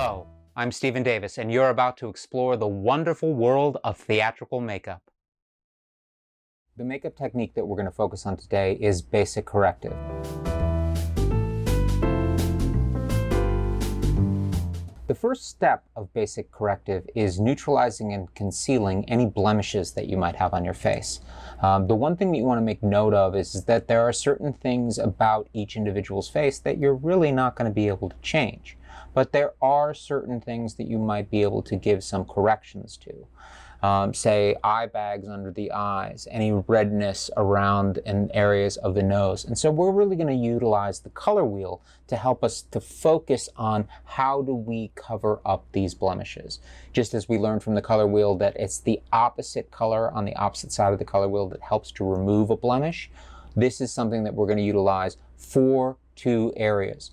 Hello, I'm Stephen Davis, and you're about to explore the wonderful world of theatrical makeup. The makeup technique that we're going to focus on today is basic corrective. The first step of basic corrective is neutralizing and concealing any blemishes that you might have on your face. The one thing that you want to make note of is that there are certain things about each individual's face that you're really not going to be able to change. But there are certain things that you might be able to give some corrections to. Say eye bags under the eyes, any redness around in areas of the nose. And so we're really going to utilize the color wheel to help us to focus on how do we cover up these blemishes. Just as we learned from the color wheel that it's the opposite color on the opposite side of the color wheel that helps to remove a blemish, this is something that we're going to utilize for two areas.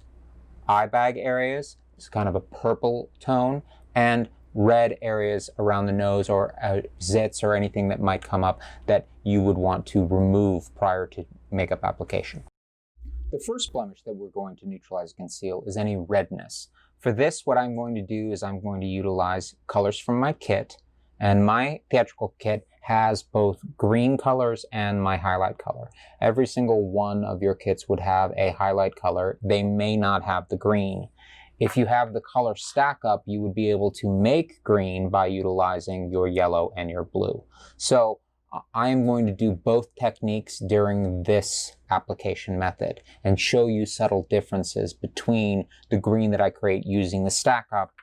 Eye bag areas, it's kind of a purple tone, and red areas around the nose or zits or anything that might come up that you would want to remove prior to makeup application. The first blemish that we're going to neutralize and conceal is any redness. For this, what I'm going to do is I'm going to utilize colors from my kit, and my theatrical kit has both green colors and my highlight color. Every single one of your kits would have a highlight color. They may not have the green. If you have the color stack up, you would be able to make green by utilizing your yellow and your blue. So I am going to do both techniques during this application method and show you subtle differences between the green that I create using the stack up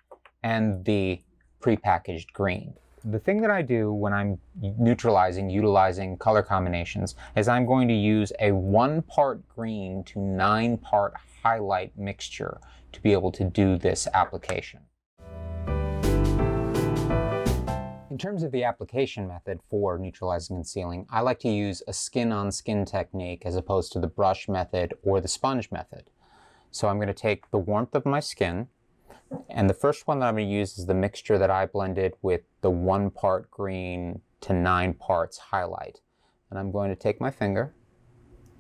and the prepackaged green. The thing that I do when I'm utilizing color combinations is I'm going to use a 1-part green to 9-part highlight mixture to be able to do this application. In terms of the application method for neutralizing and concealing, I like to use a skin-on-skin technique as opposed to the brush method or the sponge method. So I'm going to take the warmth of my skin, and the first one that I'm going to use is the mixture that I blended with the 1-part green to 9 parts highlight. And I'm going to take my finger,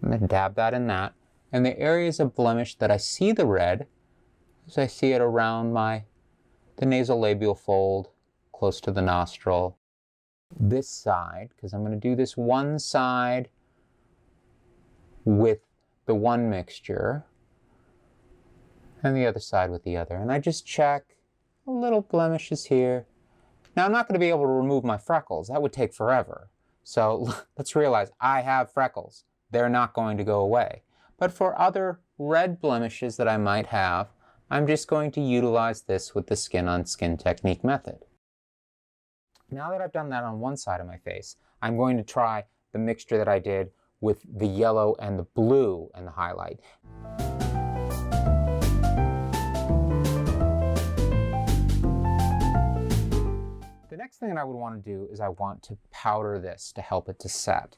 I'm going to dab that in that, and the areas of blemish that I see the red, as I see it around the nasolabial fold, close to the nostril. This side, because I'm going to do this one side with the one mixture, and the other side with the other. And I just check little blemishes here. Now I'm not going to be able to remove my freckles. That would take forever. So let's realize I have freckles. They're not going to go away. But for other red blemishes that I might have, I'm just going to utilize this with the skin-on-skin technique method. Now that I've done that on one side of my face, I'm going to try the mixture that I did with the yellow and the blue and the highlight. The next thing that I would want to do is I want to powder this to help it to set.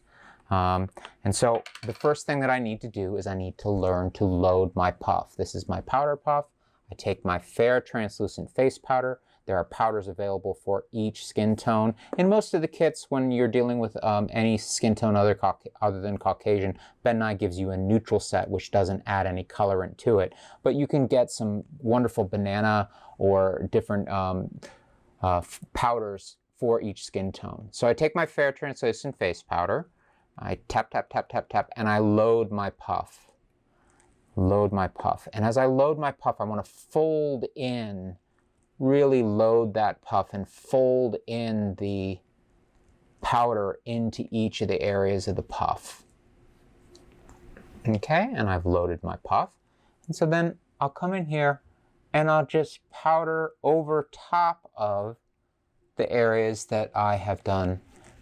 And so the first thing that I need to do is I need to learn to load my puff. This is my powder puff. I take my fair translucent face powder. There are powders available for each skin tone. In most of the kits, when you're dealing with any skin tone other than Caucasian, Ben Nye gives you a neutral set, which doesn't add any colorant to it. But you can get some wonderful banana or different powders for each skin tone. So I take my fair translucent face powder, I tap, tap, tap, tap, tap, and I load my puff. Load my puff. And as I load my puff, I want to fold in, really load that puff and fold in the powder into each of the areas of the puff. Okay, and I've loaded my puff. And so then I'll come in here and I'll just powder over top of the areas that I have done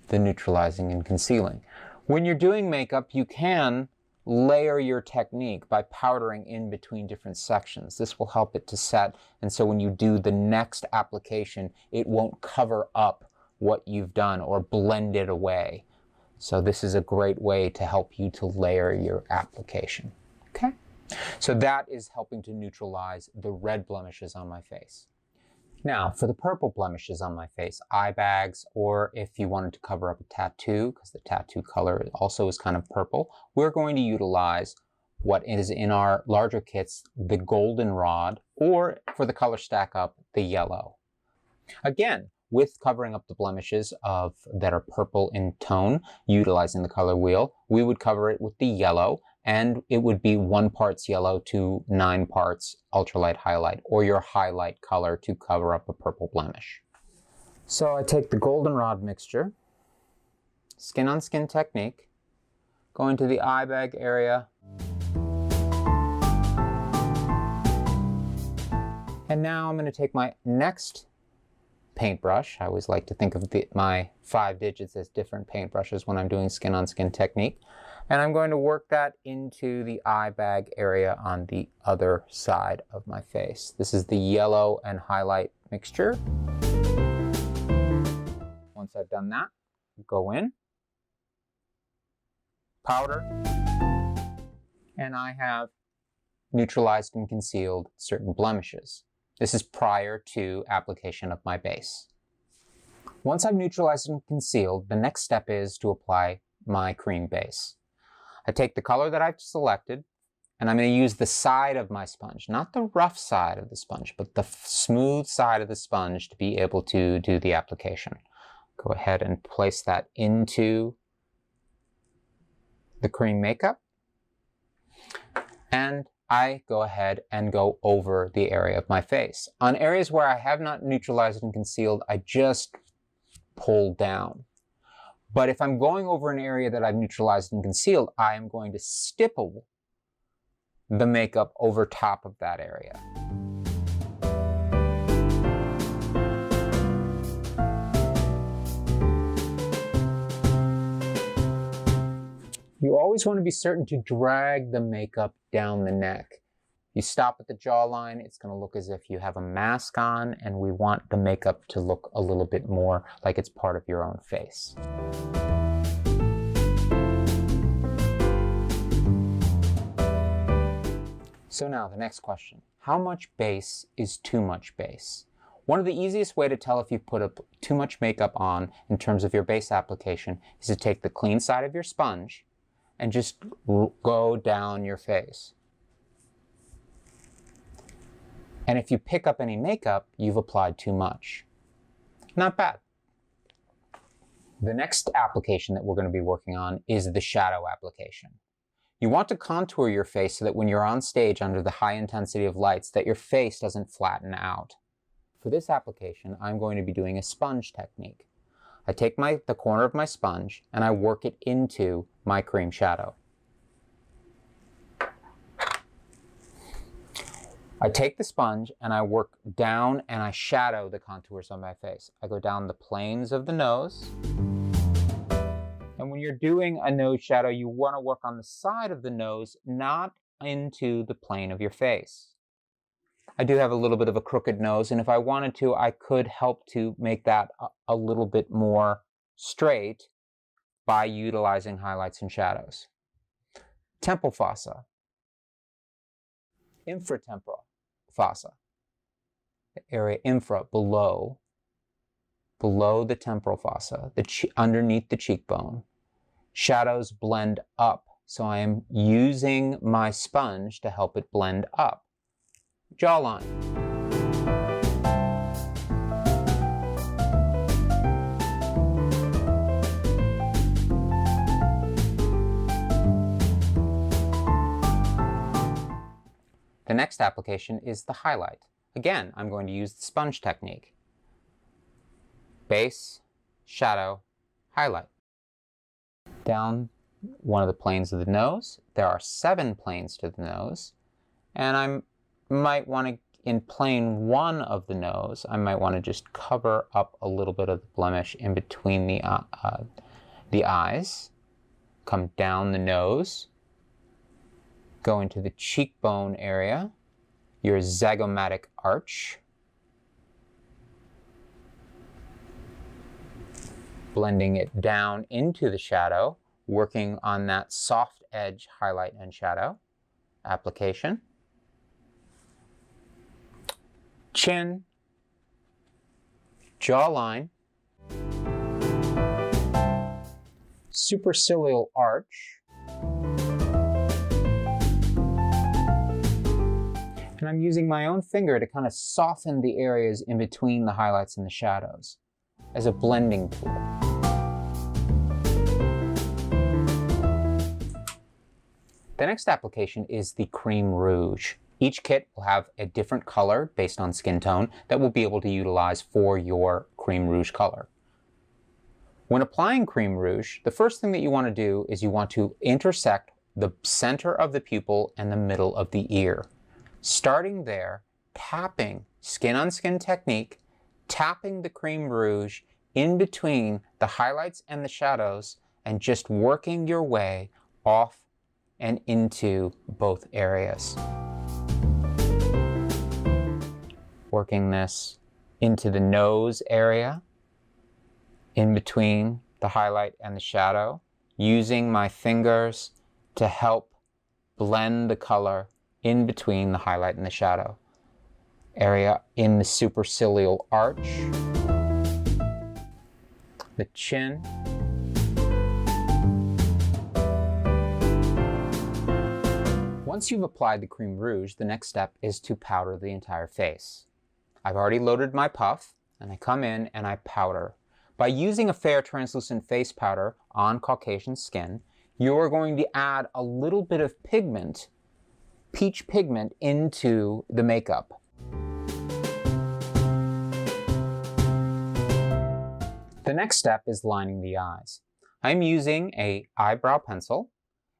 the neutralizing and concealing. When you're doing makeup, you can layer your technique by powdering in between different sections. This will help it to set, and so when you do the next application, it won't cover up what you've done or blend it away. So this is a great way to help you to layer your application. Okay? So that is helping to neutralize the red blemishes on my face. Now, for the purple blemishes on my face, eye bags, or if you wanted to cover up a tattoo, because the tattoo color also is kind of purple, we're going to utilize what is in our larger kits, the goldenrod, or for the color stack up, the yellow. Again, with covering up the blemishes that are purple in tone, utilizing the color wheel, we would cover it with the yellow, and it would be 1 parts yellow to 9 parts ultralight highlight, or your highlight color to cover up a purple blemish. So I take the goldenrod mixture, skin on skin technique, go into the eye bag area, and now I'm going to take my next paintbrush. I always like to think of my 5 digits as different paintbrushes when I'm doing skin on skin technique. And I'm going to work that into the eye bag area on the other side of my face. This is the yellow and highlight mixture. Once I've done that, go in, powder, and I have neutralized and concealed certain blemishes. This is prior to application of my base. Once I've neutralized and concealed, the next step is to apply my cream base. I take the color that I've selected, and I'm going to use the side of my sponge, not the rough side of the sponge, but the smooth side of the sponge to be able to do the application. Go ahead and place that into the cream makeup, and I go ahead and go over the area of my face. On areas where I have not neutralized and concealed, I just pull down. But if I'm going over an area that I've neutralized and concealed, I am going to stipple the makeup over top of that area. You always want to be certain to drag the makeup down the neck. You stop at the jawline, it's going to look as if you have a mask on, and we want the makeup to look a little bit more like it's part of your own face. So now the next question. How much base is too much base? One of the easiest way to tell if you've put too much makeup on in terms of your base application is to take the clean side of your sponge and just go down your face. And if you pick up any makeup, you've applied too much. Not bad. The next application that we're going to be working on is the shadow application. You want to contour your face so that when you're on stage under the high intensity of lights, that your face doesn't flatten out. For this application, I'm going to be doing a sponge technique. I take the corner of my sponge and I work it into my cream shadow. I take the sponge and I work down and I shadow the contours on my face. I go down the planes of the nose. And when you're doing a nose shadow, you want to work on the side of the nose, not into the plane of your face. I do have a little bit of a crooked nose, and if I wanted to, I could help to make that a little bit more straight by utilizing highlights and shadows. Temple fossa. Infratemporal fossa, the area infra, below the temporal fossa, underneath the cheekbone. Shadows blend up, so I am using my sponge to help it blend up. Jawline. The next application is the highlight. Again, I'm going to use the sponge technique. Base, shadow, highlight. Down one of the planes of the nose. There are 7 planes to the nose. And I might want to, in plane 1 of the nose, I might want to just cover up a little bit of the blemish in between the eyes. Come down the nose. Go into the cheekbone area, your zygomatic arch. Blending it down into the shadow, working on that soft edge highlight and shadow application. Chin, jawline, supercilial arch, And I'm using my own finger to kind of soften the areas in between the highlights and the shadows as a blending tool. The next application is the cream rouge. Each kit will have a different color based on skin tone that we'll be able to utilize for your cream rouge color. When applying cream rouge, the first thing that you want to do is you want to intersect the center of the pupil and the middle of the ear. Starting there, tapping skin-on-skin technique, tapping the cream rouge in between the highlights and the shadows, and just working your way off and into both areas. Working this into the nose area, in between the highlight and the shadow, using my fingers to help blend the color in between the highlight and the shadow area in the supercilial arch, the chin, once you've applied the cream rouge, the next step is to powder the entire face. I've already loaded my puff, and I come in and I powder. By using a fair translucent face powder on Caucasian skin, you're going to add a little bit of pigment, peach pigment, into the makeup. The next step is lining the eyes. I'm using an eyebrow pencil,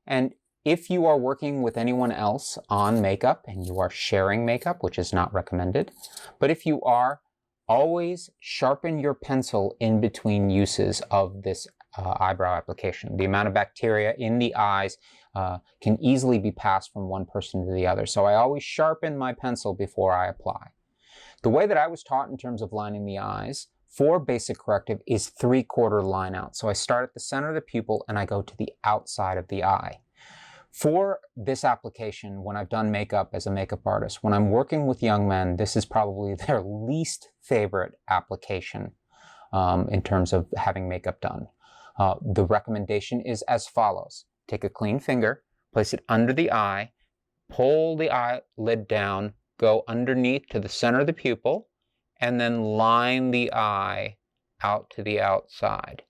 and if you are working with anyone else on makeup and you are sharing makeup, which is not recommended, but if you are, always sharpen your pencil in between uses of this eyebrow application. The amount of bacteria in the eyes can easily be passed from one person to the other, so I always sharpen my pencil before I apply. The way that I was taught in terms of lining the eyes for basic corrective is 3/4 line out. So I start at the center of the pupil and I go to the outside of the eye. For this application, when I've done makeup as a makeup artist, when I'm working with young men, this is probably their least favorite application in terms of having makeup done. The recommendation is as follows. Take a clean finger, place it under the eye, pull the eyelid down, go underneath to the center of the pupil, and then line the eye out to the outside.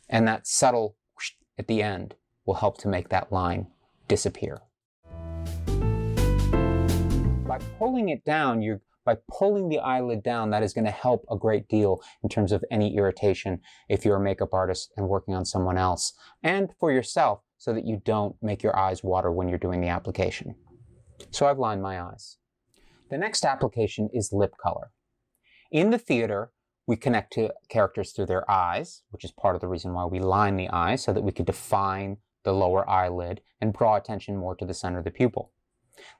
And that subtle at the end will help to make that line disappear. By pulling it down, by pulling the eyelid down, that is going to help a great deal in terms of any irritation if you're a makeup artist and working on someone else, and for yourself, so that you don't make your eyes water when you're doing the application. So I've lined my eyes. The next application is lip color. In the theater, we connect to characters through their eyes, which is part of the reason why we line the eyes, so that we could define the lower eyelid and draw attention more to the center of the pupil.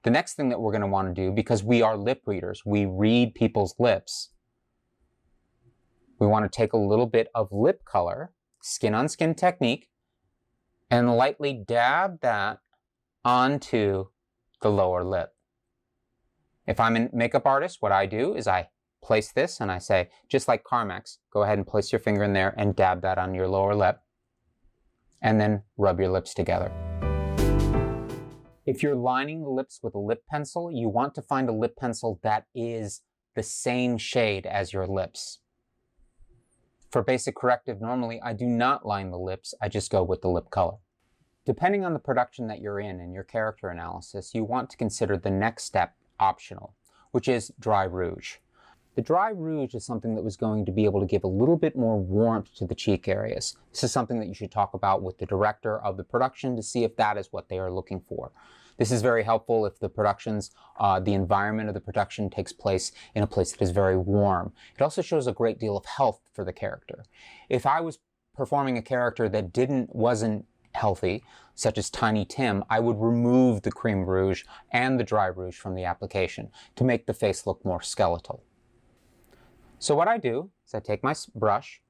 The next thing that we're going to want to do, because we are lip readers, we read people's lips, we want to take a little bit of lip color, skin-on-skin technique, and lightly dab that onto the lower lip. If I'm a makeup artist, what I do is I place this and I say, just like Carmex, go ahead and place your finger in there and dab that on your lower lip, and then rub your lips together. If you're lining the lips with a lip pencil, you want to find a lip pencil that is the same shade as your lips. For basic corrective, normally I do not line the lips, I just go with the lip color. Depending on the production that you're in and your character analysis, you want to consider the next step optional, which is dry rouge. The dry rouge is something that was going to be able to give a little bit more warmth to the cheek areas. This is something that you should talk about with the director of the production to see if that is what they are looking for. This is very helpful if the the environment of the production takes place in a place that is very warm. It also shows a great deal of health for the character. If I was performing a character that wasn't healthy, such as Tiny Tim, I would remove the cream rouge and the dry rouge from the application to make the face look more skeletal. So what I do is I take my brush,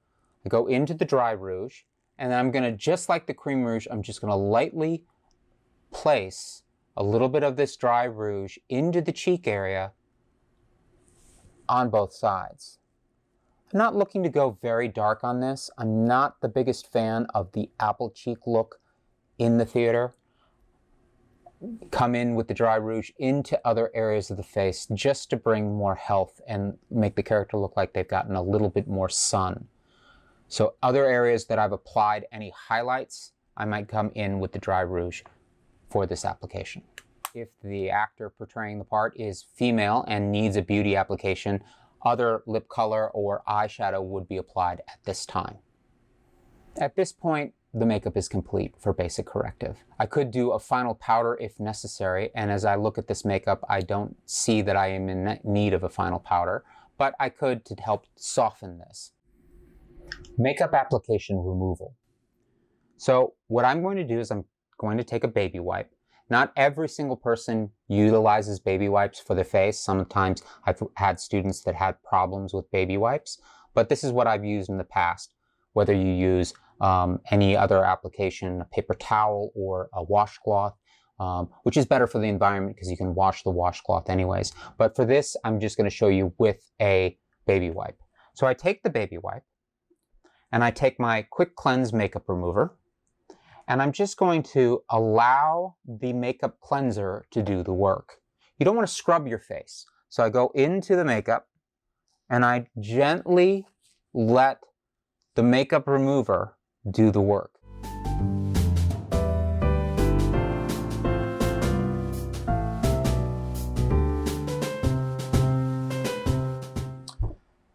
I go into the dry rouge, and then I'm going to, just like the cream rouge, I'm just going to lightly place a little bit of this dry rouge into the cheek area on both sides. I'm not looking to go very dark on this. I'm not the biggest fan of the apple cheek look in the theater. come in with the dry rouge into other areas of the face just to bring more health and make the character look like they've gotten a little bit more sun. So other areas that I've applied any highlights, I might come in with the dry rouge for this application. If the actor portraying the part is female and needs a beauty application, other lip color or eyeshadow would be applied at this time. At this point, the makeup is complete for basic corrective. I could do a final powder if necessary, and as I look at this makeup, I don't see that I am in need of a final powder, but I could to help soften this. Makeup application removal. So what I'm going to do is I'm going to take a baby wipe. Not every single person utilizes baby wipes for their face. Sometimes I've had students that had problems with baby wipes, but this is what I've used in the past. Whether you use any other application, a paper towel or a washcloth, which is better for the environment because you can wash the washcloth anyways. But for this, I'm just going to show you with a baby wipe. So I take the baby wipe and I take my Quick Cleanse makeup remover, and I'm just going to allow the makeup cleanser to do the work. You don't want to scrub your face. So I go into the makeup and I gently let the makeup remover do the work.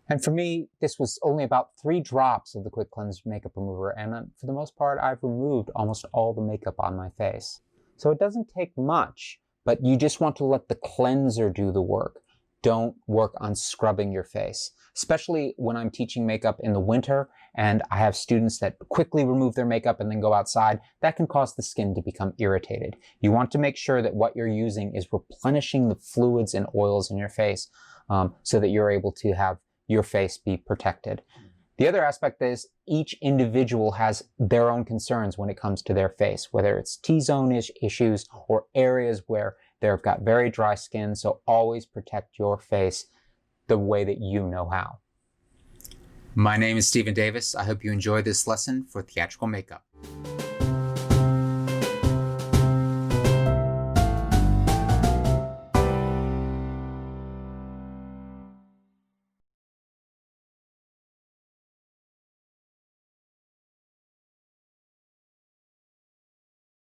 And for me, this was only about 3 drops of the Quick Cleanse makeup remover, and for the most part, I've removed almost all the makeup on my face. So it doesn't take much, but you just want to let the cleanser do the work. Don't work on scrubbing your face, especially when I'm teaching makeup in the winter and I have students that quickly remove their makeup and then go outside. That can cause the skin to become irritated. You want to make sure that what you're using is replenishing the fluids and oils in your face so that you're able to have your face be protected. The other aspect is each individual has their own concerns when it comes to their face, whether it's T-zone issues or areas where they've got very dry skin. So always protect your face the way that you know how. My name is Stephen Davis. I hope you enjoyed this lesson for theatrical makeup.